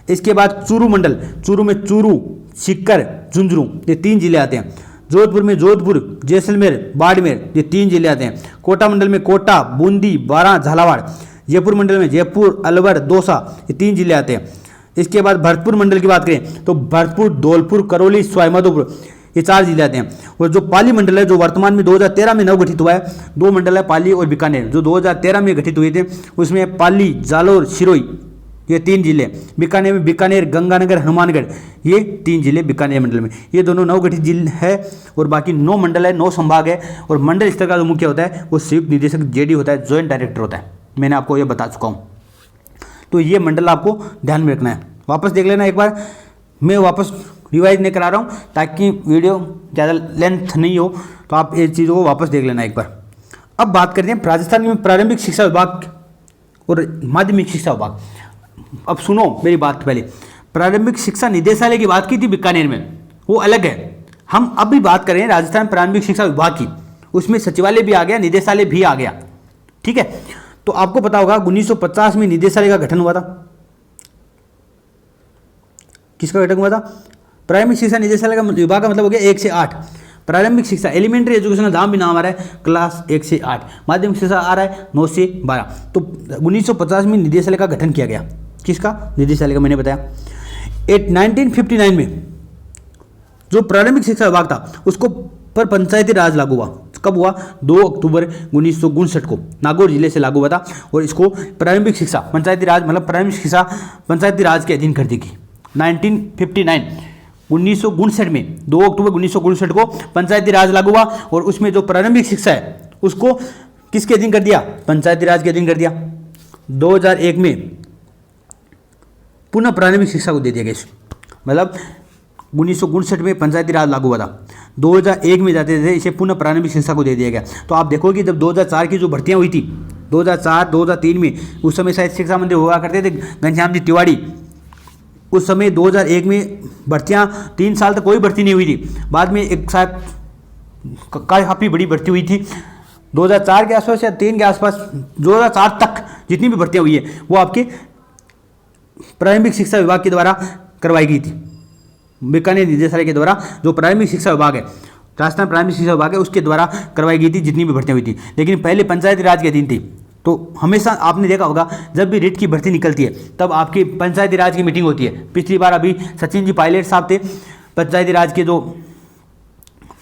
इसके बाद चूरू मंडल, चूरू में चूरू, सीकर, झुंझुनू, ये 3 जिले आते हैं। जोधपुर में जोधपुर, जैसलमेर, बाड़मेर, ये 3 जिले आते हैं। कोटा मंडल में कोटा, बूंदी, बारां, झालावाड़। जयपुर मंडल में जयपुर, अलवर, दौसा, ये 3 जिले आते हैं। इसके बाद भरतपुर मंडल की बात करें तो भरतपुर, धौलपुर, करौली, सवाईमाधोपुर, ये 4 जिले आते हैं। और जो पाली मंडल है, जो वर्तमान में 2013 में नवगठित हुआ है, 2 मंडल है, पाली और बीकानेर, जो 2013 में गठित हुए थे, उसमें पाली, जालोर, सिरोही, ये 3 जिले। बीकानेर में बीकानेर, गंगानगर, हनुमानगढ़, ये 3 जिले बीकानेर मंडल में। ये दोनों नवगठित जिले है, और बाकी 9 मंडल है, 9 संभाग है। और मंडल स्तर का जो मुख्य होता है वो संयुक्त निदेशक, जेडी होता है, ज्वाइंट डायरेक्टर होता है। मैंने आपको ये बता चुका हूँ। तो ये मंडल आपको ध्यान में रखना है। वापस देख लेना एक बार, मैं वापस रिवाइज नहीं करा रहा हूँ ताकि वीडियो ज़्यादा लेंथ नहीं हो, तो आप ये चीज़ों को वापस देख लेना एक बार। अब बात करते हैं राजस्थान में प्रारंभिक शिक्षा विभाग और माध्यमिक शिक्षा विभाग। अब सुनो मेरी बात, पहले प्रारंभिक शिक्षा निदेशालय की बात की थी बीकानेर में, वो अलग है। हम अभी बात करें राजस्थान प्रारंभिक शिक्षा विभाग की, उसमें सचिवालय भी आ गया, निदेशालय भी आ गया, ठीक है। तो आपको पता होगा 1950 में निदेशालय का गठन हुआ था। किसका गठन हुआ था, प्रारंभिक शिक्षा निदेशालय का विभाग का मतलब हो गया 1 से 8। प्रारंभिक शिक्षा एलिमेंट्री एजुकेशन का नाम भी नाम आ रहा है, क्लास 1 से 8। माध्यमिक शिक्षा आ रहा है 9 से 12। तो 1950 में निदेशालय का गठन किया गया। किसका, निदेशालय का, मैंने बताया। 1959 में जो प्रारंभिक शिक्षा विभाग था उसको पर पंचायती राज लागू हुआ। कब हुआ, 2 अक्टूबर 1959 को नागौर जिले से लागू हुआ था। और इसको प्रारंभिक शिक्षा पंचायती राज, मतलब प्रारंभिक शिक्षा पंचायती राज के अधीन कर दी गई। 1959 में 2 अक्टूबर 1959 को पंचायती राज लागू हुआ, और उसमें जो प्रारंभिक शिक्षा है उसको किसके अधीन कर दिया, पंचायती राज के अधीन कर दिया। 2001 में पुनः प्रारंभिक शिक्षा को दे दिया गया। मतलब 1959 में पंचायती राज लागू हुआ था, 2001 में जाते थे, इसे पुनः प्रारंभिक शिक्षा को दे दिया गया। तो आप देखो कि जब 2004 की जो भर्तियां हुई थी 2004-2003 में, उस समय शायद शिक्षा मंत्री हुआ करते थे घनश्याम जी तिवारी। उस समय 2001 में भर्तियां 3 साल तक कोई भर्ती नहीं हुई थी, बाद में एक साथ काफ़ी बड़ी भर्ती हुई थी 2004 के आसपास या 3 के आसपास। 2004 तक जितनी भी भर्तियां हुई है वो आपके प्रारंभिक शिक्षा विभाग के द्वारा करवाई गई थी। बीकानेर निदेशालय के द्वारा जो प्रारंभिक शिक्षा विभाग है, राजस्थान प्रारंभिक शिक्षा विभाग है, उसके द्वारा करवाई गई थी जितनी भी भर्तियां हुई थी। लेकिन पहले पंचायती राज के अधीन थी। तो हमेशा आपने देखा होगा जब भी रिट की भर्ती निकलती है तब आपकी पंचायती राज की मीटिंग होती है। पिछली बार अभी सचिन जी पायलट साहब थे, पंचायती राज के जो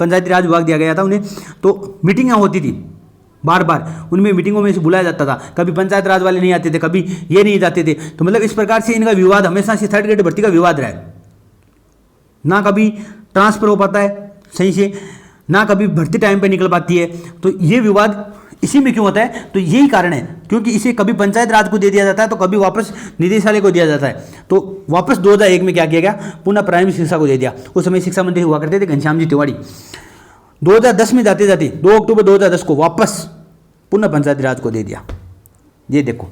पंचायती राज विभाग दिया गया था उन्हें, तो मीटिंगें होती थी बार बार, उनमें मीटिंगों में से बुलाया जाता था। कभी पंचायत राज वाले नहीं आते थे, कभी ये नहीं जाते थे। तो मतलब इस प्रकार से इनका विवाद हमेशा से थर्ड ग्रेड भर्ती का विवाद रहा है। ना कभी ट्रांसफर हो पाता है सही से, ना कभी भर्ती टाइम पे निकल पाती है। तो ये विवाद इसी में क्यों होता है? तो यही कारण है, क्योंकि इसे कभी पंचायत राज को दे दिया जाता है तो कभी वापस निदेशालय को दिया जाता है। तो वापस 2001 में क्या किया गया, पुनः प्रारंभिक शिक्षा को दे दिया। उस समय शिक्षा मंत्री हुआ करते थे घनश्याम जी तिवारी। 2010 में जाते जाते 2 अक्टूबर 2010 को वापस पुनः पंचायती राज को दे दिया। ये देखो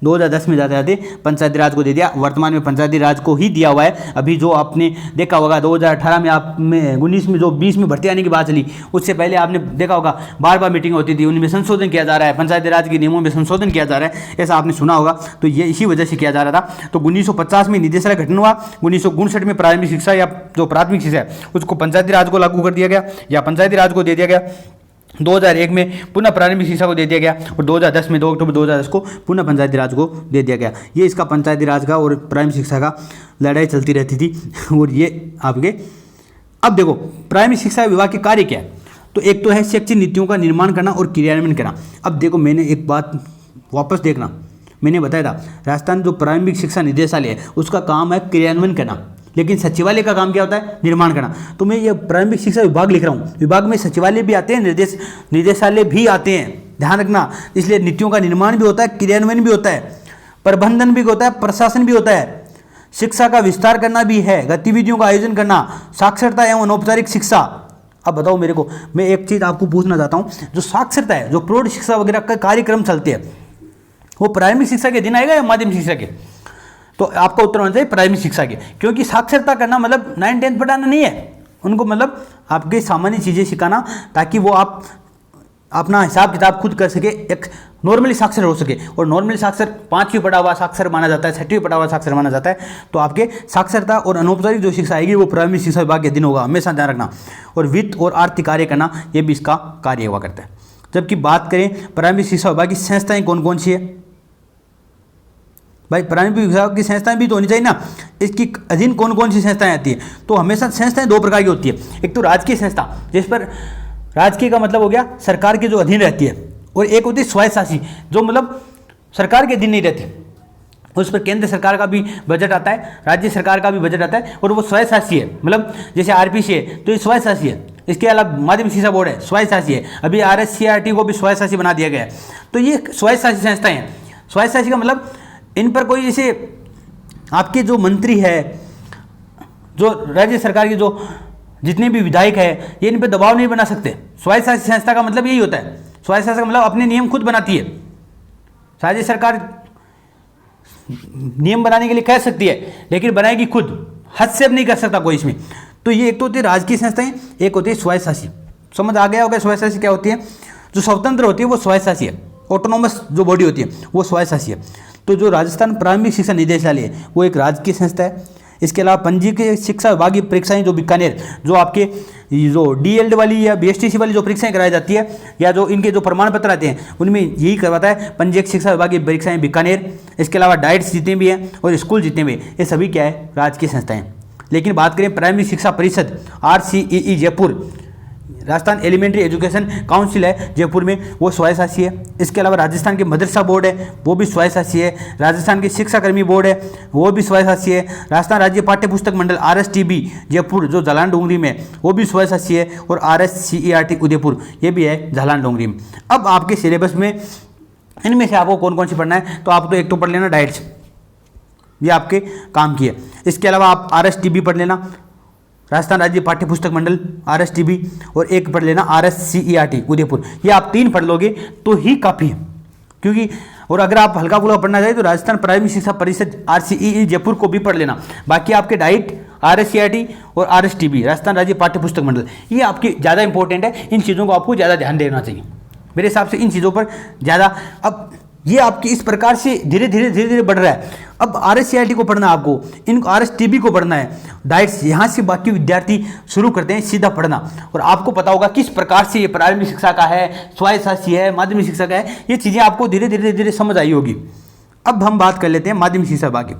2010 में जाते जाते पंचायती राज को दे दिया। वर्तमान में पंचायती राज को ही दिया हुआ है। अभी जो आपने देखा होगा 2018 में, आप में 19 में जो 20 में भर्ती आने की बात चली, उससे पहले आपने देखा होगा बार बार मीटिंग होती थी, उनमें संशोधन किया जा रहा है, पंचायती राज के नियमों में संशोधन किया जा रहा है, ऐसा आपने सुना होगा। तो ये इसी वजह से किया जा रहा था। तो 1950 में निदेशालय गठन हुआ, 1959 में प्रारंभिक शिक्षा या जो प्राथमिक शिक्षा है उसको पंचायती राज को लागू कर दिया गया या पंचायती राज को दे दिया गया। 2001 में पुनः प्रारंभिक शिक्षा को दे दिया गया और 2010 में 2 अक्टूबर 2010 को पुनः पंचायती राज को दे दिया गया। ये इसका पंचायती राज का और प्रारंभिक शिक्षा का लड़ाई चलती रहती थी। और ये आपके अब देखो प्रारंभिक शिक्षा विभाग के कार्य क्या है। तो एक तो है शैक्षिक नीतियों का निर्माण करना और क्रियान्वयन करना। अब देखो मैंने एक बात वापस देखना, मैंने बताया था राजस्थान जो प्रारंभिक शिक्षा निदेशालय है उसका काम है क्रियान्वयन करना, लेकिन सचिवालय का काम क्या होता है, निर्माण करना। तो मैं ये प्रारंभिक शिक्षा विभाग लिख रहा हूँ, विभाग में सचिवालय भी आते हैं, निदेशालय भी आते हैं, ध्यान रखना। इसलिए नीतियों का निर्माण भी होता है, क्रियान्वयन भी होता है, प्रबंधन भी होता है, प्रशासन भी होता है, शिक्षा का विस्तार करना भी है, गतिविधियों का आयोजन करना, साक्षरता एवं अनौपचारिक शिक्षा। अब बताओ मेरे को, मैं एक चीज़ आपको पूछना चाहता हूँ, जो साक्षरता है, जो प्रौढ़ शिक्षा वगैरह का कार्यक्रम चलते हैं वो प्रारंभिक शिक्षा के दिन आएगा या माध्यमिक शिक्षा के? तो आपका उत्तर होना चाहिए प्राथमिक शिक्षा के, क्योंकि साक्षरता करना मतलब 9-10 पढ़ाना नहीं है उनको, मतलब आपके सामान्य चीज़ें सिखाना ताकि वो आप अपना हिसाब किताब खुद कर सके, एक नॉर्मली साक्षर हो सके। और नॉर्मली साक्षर 5वीं पढ़ा हुआ साक्षर माना जाता है, 6वीं पढ़ा हुआ साक्षर माना जाता है। तो आपके साक्षरता और अनौपचारिक जो शिक्षा आएगी वो प्राथमिक शिक्षा विभाग के दिन होगा, हमेशा ध्यान रखना। और वित्त और आर्थिक कार्य करना ये भी इसका कार्य हुआ करता है। जबकि बात करें प्राथमिक शिक्षा विभाग की संस्थाएँ कौन कौन सी है, भाई प्राथमिक विभाग की संस्थाएं भी तो होनी चाहिए ना, इसकी अधीन कौन कौन सी संस्थाएं आती हैं? तो हमेशा संस्थाएं 2 प्रकार की होती है। एक तो राजकीय संस्था, जिस पर राजकीय का मतलब हो गया सरकार के जो अधीन रहती है, और एक होती है स्वायत्तशासी जो मतलब सरकार के अधीन नहीं रहती, उस पर केंद्र सरकार का भी बजट आता है, राज्य सरकार का भी बजट आता है, और वो स्वायत्तशासी है। मतलब जैसे आरपीसी है तो ये स्वायत्तशासी है, इसके अलग माध्यमिक शिक्षा बोर्ड है, स्वायत्तशासी है। अभी आरएससीईआरटी को भी स्वायत्तशासी बना दिया गया है। तो ये स्वायत्तशासी संस्थाएं हैं। स्वायत्तशासी का मतलब इन पर कोई जैसे आपके जो मंत्री है, जो राज्य सरकार के जो जितने भी विधायक है, ये इन पर दबाव नहीं बना सकते। स्वायत्तशासी संस्था का मतलब यही होता है। स्वायत्तशासी का मतलब अपने नियम खुद बनाती है। राज्य सरकार नियम बनाने के लिए कह सकती है, लेकिन बनाएगी खुद, हस्तक्षेप नहीं कर सकता कोई इसमें। तो ये एक तो होती है राजकीय संस्थाएं, एक होती है स्वायत्तशासी। समझ आ गया होगा स्वायत्तशासी क्या होती है? जो स्वतंत्र होती है वो स्वायत्तशासी है, ऑटोनोमस जो बॉडी होती है वो स्वायत्तशासी है। तो जो राजस्थान प्रारंभिक शिक्षा निदेशालय है वो एक राजकीय संस्था है। इसके अलावा पंजीकृत शिक्षा विभागीय परीक्षाएं जो बीकानेर, जो आपके जो डीएलएड वाली या बीएसटीसी वाली जो परीक्षाएं कराई जाती है, या जो इनके जो प्रमाण पत्र आते हैं उनमें यही करवाता है पंजीकृत शिक्षा विभागीय परीक्षाएं बीकानेर। इसके अलावा डाइट्स जितने भी हैं और स्कूल जितने भी, ये सभी क्या है, राजकीय संस्थाएं। लेकिन बात करें प्राथमिक शिक्षा परिषद RCEE Jaipur, Rajasthan elementary education council है जयपुर में, वो स्वायत्तशासी है। इसके अलावा राजस्थान के मदरसा बोर्ड है वो भी स्वायत्तशासी है। राजस्थान के शिक्षाकर्मी बोर्ड है वो भी स्वायत्तशासी है। राजस्थान राज्य पाठ्य पुस्तक मंडल RSTB जयपुर जो जालान डोंगरी में, वो भी स्वायत्तशासी है। और RSCERT उदयपुर ये भी है जालान डोंगरी में। अब आपके सिलेबस में इनमें से आपको कौन कौन सी पढ़ना है? तो आप तो एक तो पढ़ लेना डाइट्स, ये आपके काम की है। इसके अलावा आप RSTB पढ़ लेना, राजस्थान राज्य पाठ्य पुस्तक मंडल RSTB, और एक पढ़ लेना RSCERT उदयपुर। ये आप 3 पढ़ लोगे तो ही काफ़ी है, क्योंकि और अगर आप हल्का फुल्का पढ़ना चाहें तो राजस्थान प्राथमिक शिक्षा परिषद RCEE जयपुर को भी पढ़ लेना। बाकी आपके डाइट, RSCERT और RSTB राजस्थान राज्य पाठ्य पुस्तक मंडल, ये आपकी ज़्यादा इंपॉर्टेंट है। इन चीज़ों को आपको ज़्यादा ध्यान देना चाहिए मेरे हिसाब से, इन चीज़ों पर ज़्यादा। अब ये आपकी इस प्रकार से धीरे धीरे बढ़ रहा है। अब RSCERT को पढ़ना है आपको, इन RSTB को पढ़ना है, डाइट्स, यहाँ से बाकी विद्यार्थी शुरू करते हैं सीधा पढ़ना। और आपको पता होगा किस प्रकार से ये प्राथमिक शिक्षा का है, स्वायत्तशासी है, माध्यमिक शिक्षा का है, ये चीज़ें आपको धीरे धीरे समझ आई होगी। अब हम बात कर लेते हैं माध्यमिक शिक्षा विभाग की।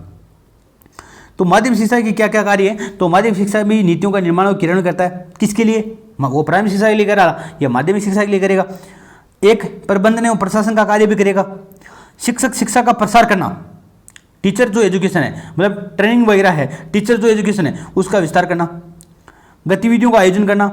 तो माध्यमिक शिक्षा की क्या क्या कार्य है? तो माध्यमिक शिक्षा भी नीतियों का निर्माण और क्रियान्वयन करता है। किसके लिए? वो प्राथमिक शिक्षा के लिए कर रहा या माध्यमिक शिक्षा के लिए करेगा। एक प्रबंधन एवं प्रशासन का कार्य भी करेगा। शिक्षक शिक्षा का प्रसार करना, टीचर जो एजुकेशन है, मतलब ट्रेनिंग वगैरह है, टीचर जो एजुकेशन है उसका विस्तार करना। गतिविधियों का आयोजन करना,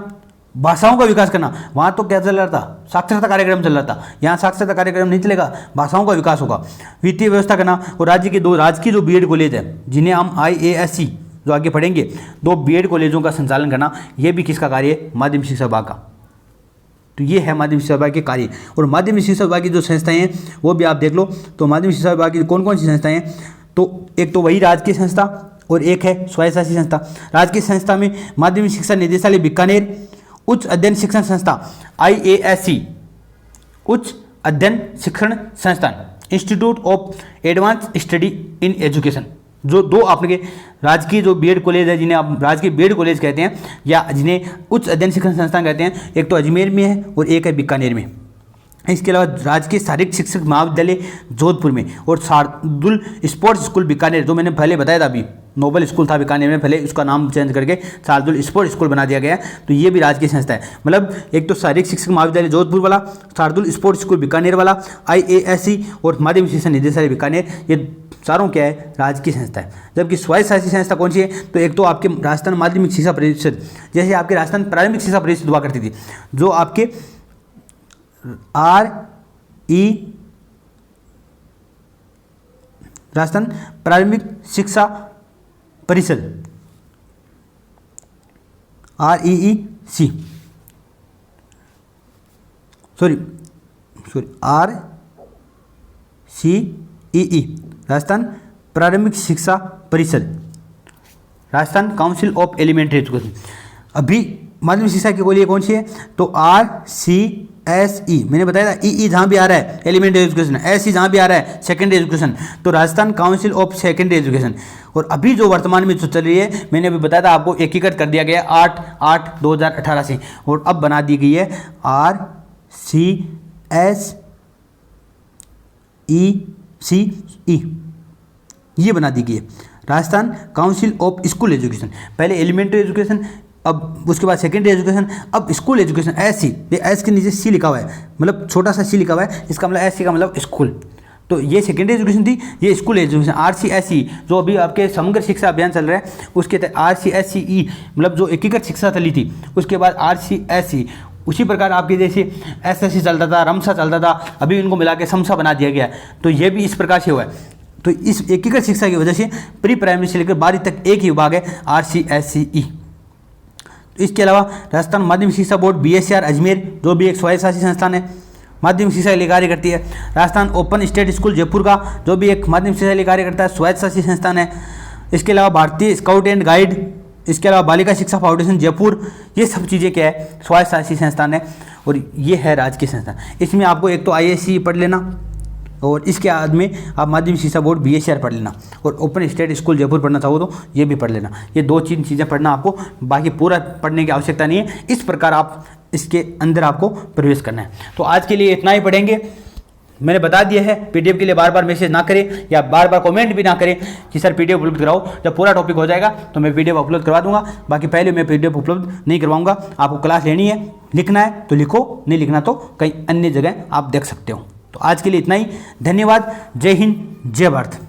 भाषाओं का विकास करना। वहाँ तो क्या चल रहा था? साक्षरता कार्यक्रम चल रहा था। यहाँ साक्षरता कार्यक्रम नहीं चलेगा, भाषाओं का विकास होगा। वित्तीय व्यवस्था करना, और राज्य के 2 राजकीय जो BEd कॉलेज है जिन्हें हम IASC जो आगे पढ़ेंगे, 2 BEd कॉलेजों का संचालन करना, यह भी किसका कार्य है? माध्यमिक शिक्षा विभाग का। तो ये है माध्यमिक शिक्षा विभाग के कार्य। और माध्यमिक शिक्षा विभाग की जो संस्थाएं हैं वो भी आप देख लो। तो माध्यमिक शिक्षा विभाग की कौन कौन सी संस्थाएं हैं? तो एक तो वही राजकीय संस्था और एक है स्वायत्तशासी संस्था। राजकीय संस्था में माध्यमिक शिक्षा निदेशालय बीकानेर, उच्च अध्ययन शिक्षण संस्था IASC, उच्च अध्ययन शिक्षण संस्थान, institute of advance study in education, जो 2 आपके राजकीय जो BEd कॉलेज है, जिन्हें आप राजकीय BEd कॉलेज कहते हैं या जिन्हें उच्च अध्ययन शिक्षण संस्थान कहते हैं, एक तो अजमेर में है और एक है बीकानेर में। इसके अलावा राजकीय शारीरिक शिक्षक महाविद्यालय जोधपुर में, और शार्दुल स्पोर्ट्स स्कूल बीकानेर, जो मैंने पहले बताया था, अभी नोबल स्कूल था बीकानेर में, पहले उसका नाम चेंज करके शार्दुल स्पोर्ट्स स्कूल बना दिया गया। तो ये भी राजकीय संस्था है। मतलब एक तो शारीरिक शिक्षक महाविद्यालय जोधपुर वाला, शार्दुल स्पोर्ट्स स्कूल बीकानेर वाला, IASC और माध्यमिक शिक्षा निदेशालय बीकानेर, ये चारों क्या है? राजकीय संस्था है। जबकि स्वायत्तशासी संस्था कौन सी है? तो एक तो आपके राजस्थान माध्यमिक शिक्षा परिषद, जैसे आपके राजस्थान प्राथमिक शिक्षा परिषद हुआ करती थी, जो आपके राजस्थान प्राथमिक शिक्षा परिषद REEC, RCEE, राजस्थान प्राथमिक शिक्षा परिषद, Rajasthan council of elementary education. अभी माध्यमिक शिक्षा के लिए कौन सी है? तो RCSE, मैंने बताया था। EE जहाँ भी आ रहा है एलिमेंट्री एजुकेशन, SE जहाँ भी आ रहा है सेकेंडरी एजुकेशन, तो Rajasthan council of secondary education. और अभी जो वर्तमान में जो चल रही है, मैंने अभी बताया था आपको, एकीकृत कर दिया गया 8/8/2018 से, और अब बना दी गई है RCSEE, ये बना दी गई है Rajasthan council of school education. पहले एलिमेंट्री एजुकेशन, अब उसके बाद सेकेंडरी एजुकेशन, अब स्कूल एजुकेशन। SC, ये S के नीचे C लिखा हुआ है, मतलब छोटा सा C लिखा हुआ है, इसका मतलब SC का मतलब स्कूल। तो ये सेकेंडरी एजुकेशन थी, ये स्कूल एजुकेशन। RCSE जो अभी आपके समग्र शिक्षा अभियान चल रहा है, उसके तहत RCSCE मतलब जो एकीकृत शिक्षा चली थी, उसके बाद RCSE। उसी प्रकार आपके जैसे SSC चलता था, रमसा चलता था, अभी इनको मिला के समसा बना दिया गया। तो ये भी इस प्रकार से हुआ है। तो इस एकीकृत शिक्षा की वजह से प्री प्राइमरी से लेकर 12वीं तक एक ही विभाग है, RCSCE। इसके अलावा राजस्थान माध्यमिक शिक्षा बोर्ड BSR अजमेर, जो भी एक स्वायत्तशासी संस्थान है, माध्यमिक शिक्षा के लिए कार्य करती है। Rajasthan open state school Jaipur का, जो भी एक माध्यमिक शिक्षा के लिए कार्य करता है, स्वायत्तशासी संस्थान है। इसके अलावा भारतीय स्काउट एंड गाइड, इसके अलावा बालिका शिक्षा फाउंडेशन जयपुर, ये सब चीज़ें क्या है? स्वायत्तशासी संस्थान है। और ये है राजकीय संस्थान। इसमें आपको एक तो IASC पढ़ लेना, और इसके बाद में आप माध्यमिक शिक्षा बोर्ड BSR पढ़ लेना, और ओपन स्टेट स्कूल जयपुर पढ़ना चाहो तो ये भी पढ़ लेना। ये 2-3 चीज़ें पढ़ना आपको, बाकी पूरा पढ़ने की आवश्यकता नहीं है। इस प्रकार आप इसके अंदर आपको प्रवेश करना है। तो आज के लिए इतना ही पढ़ेंगे। मैंने बता दिया है, PDF के लिए बार बार मैसेज ना करें या बार बार कमेंट भी ना करें कि सर PDF उपलब्ध कराओ। जब पूरा टॉपिक हो जाएगा तो मैं PDF अपलोड करवा दूंगा। बाकी पहले मैं PDF उपलब्ध नहीं करवाऊंगा। आपको क्लास लेनी है, लिखना है तो लिखो, नहीं लिखना तो कहीं अन्य जगह आप देख सकते हो। तो आज के लिए इतना ही। धन्यवाद। जय हिंद, जय भारत।